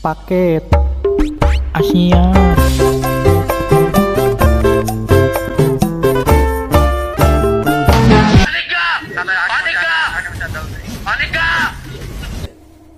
paket Asia. Panika.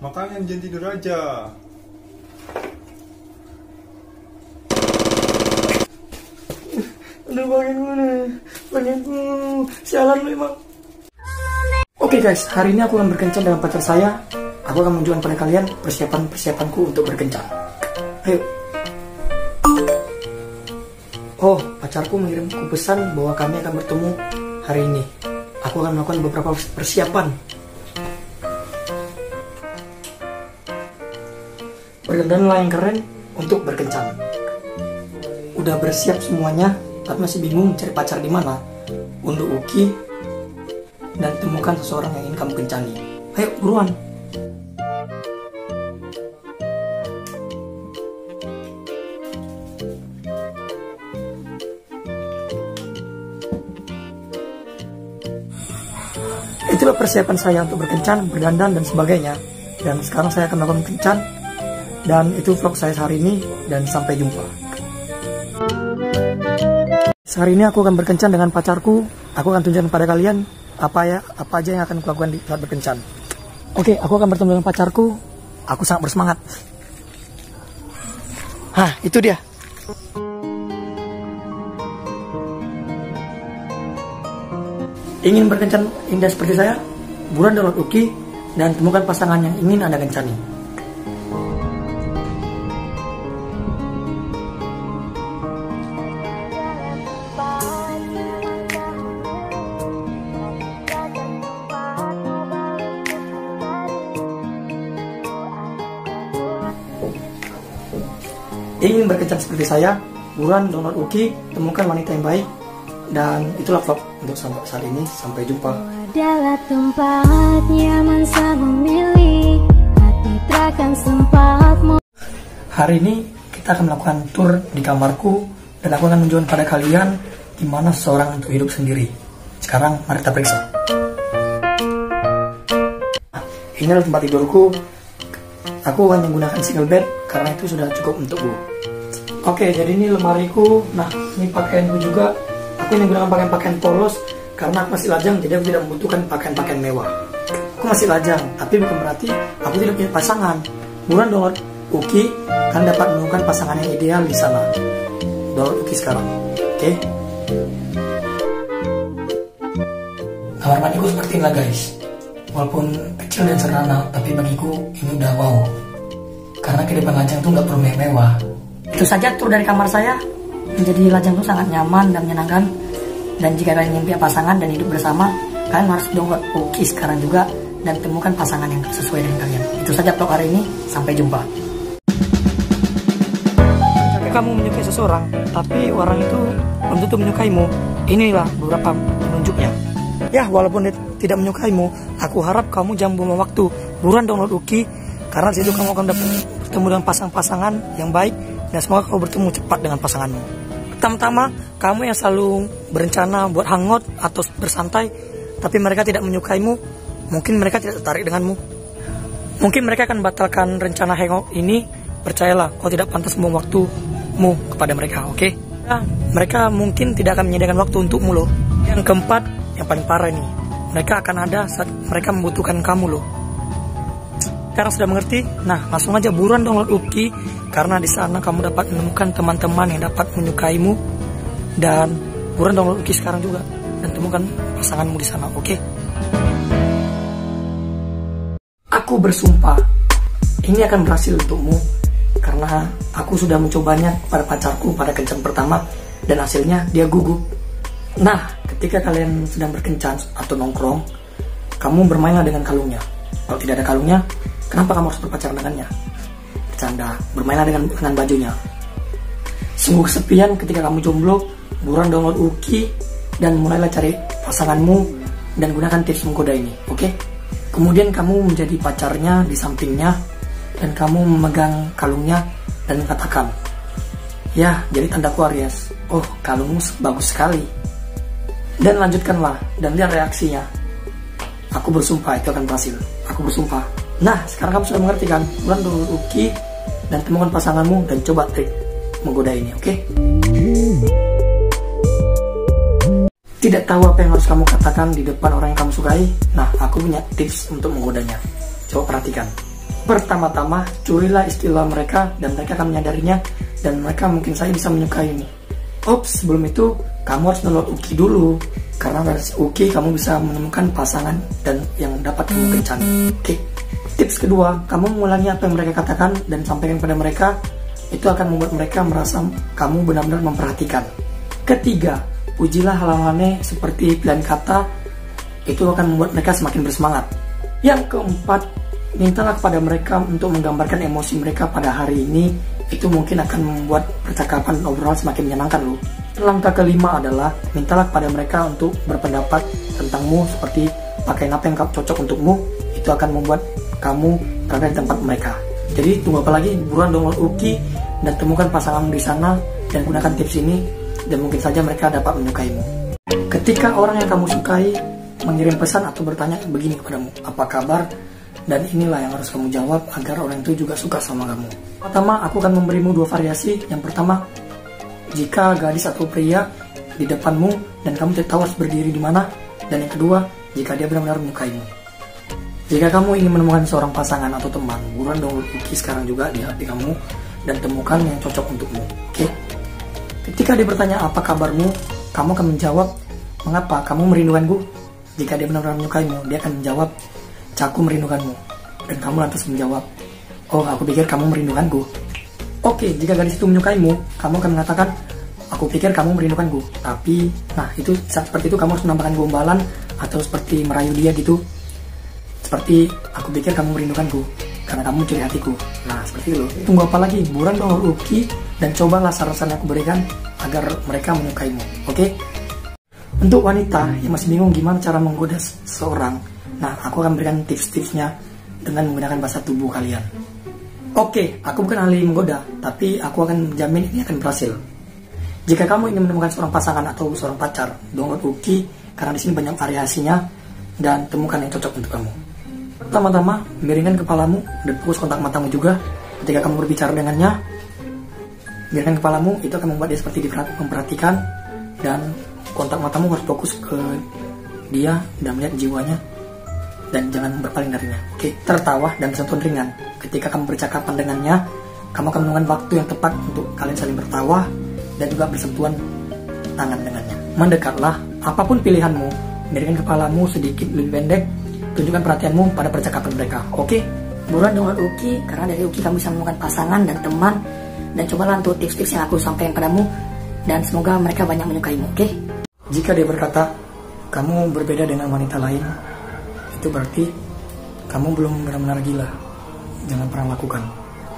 Makanya jangan tidur aja. Aduh, bangunku, sialan lu emang. Oke guys, hari ini aku akan berkencan dengan pacar saya. Aku akan menunjukkan pada kalian persiapanku untuk berkencan. Ayo. Oh, pacarku mengirimku pesan bahwa kami akan bertemu hari ini. Aku akan melakukan beberapa persiapan. Berdandanlah yang keren untuk berkencan. Udah bersiap semuanya, tapi masih bingung cari pacar di mana. Unduh Uki dan temukan seseorang yang ingin kamu kencani. Ayo buruan. Itulah persiapan saya untuk berkencan, berdandan dan sebagainya. Dan sekarang saya akan melakukan kencan. Dan itu vlog saya hari ini, dan sampai jumpa. Hari ini aku akan berkencan dengan pacarku. Aku akan tunjukkan pada kalian apa aja yang akan kulakukan di saat berkencan. Oke, aku akan bertemu dengan pacarku. Aku sangat bersemangat. Hah, itu dia. Ingin berkencan indah seperti saya? Buruan download Uki dan temukan pasangan yang ingin Anda kencani. Ingin berkencan seperti saya? Buruan download Uki, temukan wanita yang baik. Dan itulah vlog untuk saat ini. Sampai jumpa. Adalah tempat nyaman saat memilih, hati takkan sempat. Hari ini kita akan melakukan tour di kamarku dan aku akan menunjukkan pada kalian gimana seseorang untuk hidup sendiri. Sekarang mari kita periksa. Ini adalah tempat tidurku. Aku akan menggunakan single bed karena itu sudah cukup untukku. Oke, jadi ini lemariku. Nah, ini pakaianku juga. Aku ini menggunakan pakaian polos karena aku masih lajang, jadi aku tidak membutuhkan pakaian mewah. Aku masih lajang, tapi bukan berarti aku tidak punya pasangan. Buruan download Uki, kalian dapat menemukan pasangan yang ideal di sana. Download Uki sekarang, oke? Kamar mandiku seperti inilah guys. Walaupun kecil dan sederhana, tapi bagiku ini udah wow. Karena kehidupan lajang tuh nggak perlu mewah. Itu saja tur dari kamar saya. Menjadi lajang itu sangat nyaman dan menyenangkan. Dan jika kalian ingin punya pasangan dan hidup bersama, kalian harus download Uki sekarang juga dan temukan pasangan yang sesuai dengan kalian. Itu saja vlog hari ini. Sampai jumpa. Jika kamu menyukai seseorang, tapi orang itu belum tentu menyukaimu, inilah beberapa penunjuknya. Ya, walaupun dia tidak menyukaimu, aku harap kamu jangan buang waktu. Buruan download Uki, karena disitu kamu akan dapat bertemu dengan pasangan yang baik. Dan semoga kau bertemu cepat dengan pasanganmu. Pertama-tama, kamu yang selalu berencana buat hangout atau bersantai, tapi mereka tidak menyukaimu, mungkin mereka tidak tertarik denganmu. Mungkin mereka akan batalkan rencana hangout ini. Percayalah, kau tidak pantas membuang waktumu kepada mereka, oke? Nah, mereka mungkin tidak akan menyediakan waktu untukmu loh. Yang keempat, yang paling parah ini, mereka akan ada saat mereka membutuhkan kamu loh. Sekarang sudah mengerti? Nah, langsung aja buruan download Uki, karena di sana kamu dapat menemukan teman-teman yang dapat menyukaimu. Dan buruan download Uki sekarang juga dan temukan pasanganmu di sana, oke? Aku bersumpah ini akan berhasil untukmu, karena aku sudah mencobanya pada pacarku pada kencan pertama dan hasilnya dia gugup. Nah, ketika kalian sedang berkencan atau nongkrong, kamu bermainlah dengan kalungnya. Kalau tidak ada kalungnya, kenapa kamu harus berpacaran dengannya? Bercanda, bermainlah dengan bajunya. Sungguh kesepian ketika kamu jomblo. Buruan download Uki dan mulailah cari pasanganmu dan gunakan tips menggoda ini, oke? Kemudian kamu menjadi pacarnya di sampingnya dan kamu memegang kalungnya dan mengatakan, ya, jadi tandaku Aries. Oh, kalungmu bagus sekali. Dan lanjutkanlah dan lihat reaksinya. Aku bersumpah itu akan berhasil. Aku bersumpah. Nah, sekarang kamu sudah mengerti kan? Buruan download Uki dan temukan pasanganmu dan coba trik menggoda ini, oke? Tidak tahu apa yang harus kamu katakan di depan orang yang kamu sukai? Nah, aku punya tips untuk menggodanya. Coba perhatikan. Pertama-tama, curilah istilah mereka dan mereka akan menyadarinya dan mereka mungkin saja bisa menyukaimu. Ops, sebelum itu kamu harus download Uki dulu. Karena dari Uki kamu bisa menemukan pasangan dan yang dapat kamu kencan. Oke. Tips kedua, kamu mengulangi apa yang mereka katakan dan sampaikan kepada mereka. Itu akan membuat mereka merasa kamu benar-benar memperhatikan. Ketiga, pujilah halamannya seperti pilihan kata. Itu akan membuat mereka semakin bersemangat. Yang keempat, mintalah kepada mereka untuk menggambarkan emosi mereka pada hari ini. Itu mungkin akan membuat percakapan obrolan semakin menyenangkan loh. Langkah kelima adalah mintalah kepada mereka untuk berpendapat tentangmu, seperti pakaian apa yang cocok untukmu. Itu akan membuat kamu berada di tempat mereka. Jadi tunggu apa lagi? Buruan download Uki dan temukan pasanganmu di sana dan gunakan tips ini dan mungkin saja mereka dapat menyukaimu. Ketika orang yang kamu sukai mengirim pesan atau bertanya begini kepadamu, apa kabar? Dan inilah yang harus kamu jawab agar orang itu juga suka sama kamu. Pertama, aku akan memberimu 2 variasi. Yang pertama, jika gadis atau pria di depanmu dan kamu tidak tahu harus berdiri di mana. Dan yang kedua, jika dia benar-benar menyukaimu. Jika kamu ingin menemukan seorang pasangan atau teman, buruan download Uki sekarang juga di HP kamu dan temukan yang cocok untukmu. Oke? Ketika dia bertanya apa kabarmu, kamu akan menjawab, mengapa kamu merindukanku? Jika dia benar-benar menyukaimu, dia akan menjawab, aku merindukanmu. Dan kamu lantas menjawab, oh aku pikir kamu merindukanku. Oke, jika gadis itu menyukaimu, kamu akan mengatakan, aku pikir kamu merindukanku. Tapi, nah itu saat seperti itu kamu harus menambahkan gombalan atau seperti merayu dia gitu. Seperti, aku pikir kamu merindukanku karena kamu mencuri hatiku. Nah, seperti itu. Tunggu apa lagi? Buruan download Uki dan cobalah saran-saran yang aku berikan agar mereka menyukaimu. Oke? Untuk wanita yang masih bingung gimana cara menggoda seseorang, nah, aku akan berikan tips-tipsnya dengan menggunakan bahasa tubuh kalian. Oke, aku bukan ahli menggoda, tapi aku akan menjamin ini akan berhasil. Jika kamu ingin menemukan seorang pasangan atau seorang pacar, download Uki karena di sini banyak variasinya dan temukan yang cocok untuk kamu. Pertama-tama, miringkan kepalamu dan fokus kontak matamu juga. Ketika kamu berbicara dengannya, miringkan kepalamu, itu akan membuat dia seperti memperhatikan dan kontak matamu harus fokus ke dia dan melihat jiwanya. Dan jangan berpaling darinya. Oke, tertawa dan bersentuhan ringan. Ketika kamu bercakapan dengannya, kamu akan menemukan waktu yang tepat untuk kalian saling bertawa dan juga bersentuhan tangan dengannya. Mendekatlah, apapun pilihanmu, miringkan kepalamu sedikit lebih pendek, tunjukkan perhatianmu pada percakapan mereka. Oke? Buruan download Uki, karena dari Uki kamu bisa menemukan pasangan dan teman. Dan cobalah untuk tips-tips yang aku sampaikan padamu, dan semoga mereka banyak menyukaimu. Oke? Jika dia berkata, kamu berbeda dengan wanita lain, itu berarti kamu belum benar-benar gila. Jangan pernah lakukan.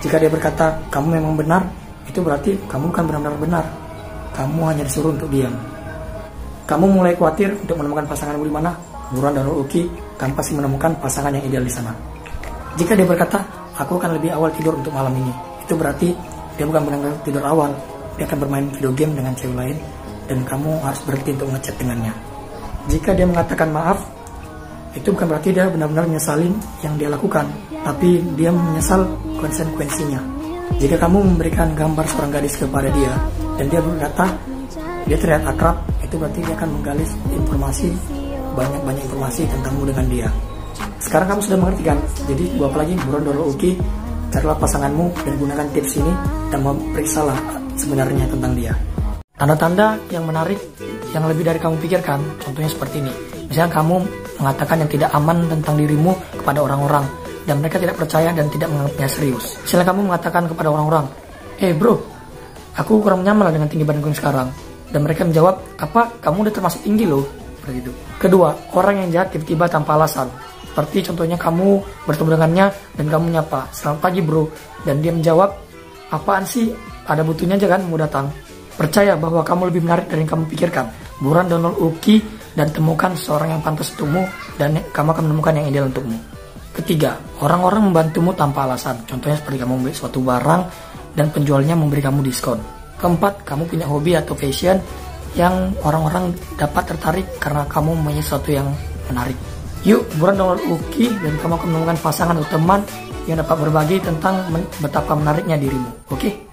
Jika dia berkata, kamu memang benar, itu berarti kamu bukan benar-benar benar. Kamu hanya disuruh untuk diam. Kamu mulai khawatir untuk menemukan pasanganmu di mana? Buruan download Uki, kamu pasti menemukan pasangan yang ideal di sana. Jika dia berkata, aku akan lebih awal tidur untuk malam ini, itu berarti dia bukan benar-benar tidur awal. Dia akan bermain video game dengan cewek lain, dan kamu harus berhenti untuk ngechat dengannya. Jika dia mengatakan maaf, itu bukan berarti dia benar-benar menyesalin yang dia lakukan, tapi dia menyesal konsekuensinya. Jika kamu memberikan gambar seorang gadis kepada dia, dan dia berkata, dia terlihat akrab, itu berarti dia akan menggali informasi, banyak-banyak informasi tentangmu dengan dia. Sekarang kamu sudah mengerti kan? Jadi buat apa lagi? Buruan download Uki, carilah pasanganmu dan gunakan tips ini dan memeriksalah sebenarnya tentang dia. Tanda-tanda yang menarik yang lebih dari kamu pikirkan, contohnya seperti ini. Misalnya kamu mengatakan yang tidak aman tentang dirimu kepada orang-orang dan mereka tidak percaya dan tidak menganggapnya serius. Misalnya kamu mengatakan kepada orang-orang, bro, aku kurang nyaman dengan tinggi badanku sekarang. Dan mereka menjawab, apa? Kamu udah termasuk tinggi loh. Seperti itu. Kedua, orang yang jahat tiba-tiba tanpa alasan. Seperti contohnya kamu bertemu dengannya dan kamu nyapa, selamat pagi bro. Dan dia menjawab, apaan sih? Ada butuhnya aja kan mau datang. Percaya bahwa kamu lebih menarik dari yang kamu pikirkan. Buruan download Uki dan temukan seseorang yang pantas untukmu dan kamu akan menemukan yang ideal untukmu. Ketiga, orang-orang membantumu tanpa alasan. Contohnya seperti kamu membeli suatu barang dan penjualnya memberi kamu diskon. Keempat, kamu punya hobi atau passion yang orang-orang dapat tertarik karena kamu mempunyai sesuatu yang menarik. Yuk, buruan download Uki dan kamu akan menemukan pasangan atau teman yang dapat berbagi tentang betapa menariknya dirimu. Oke?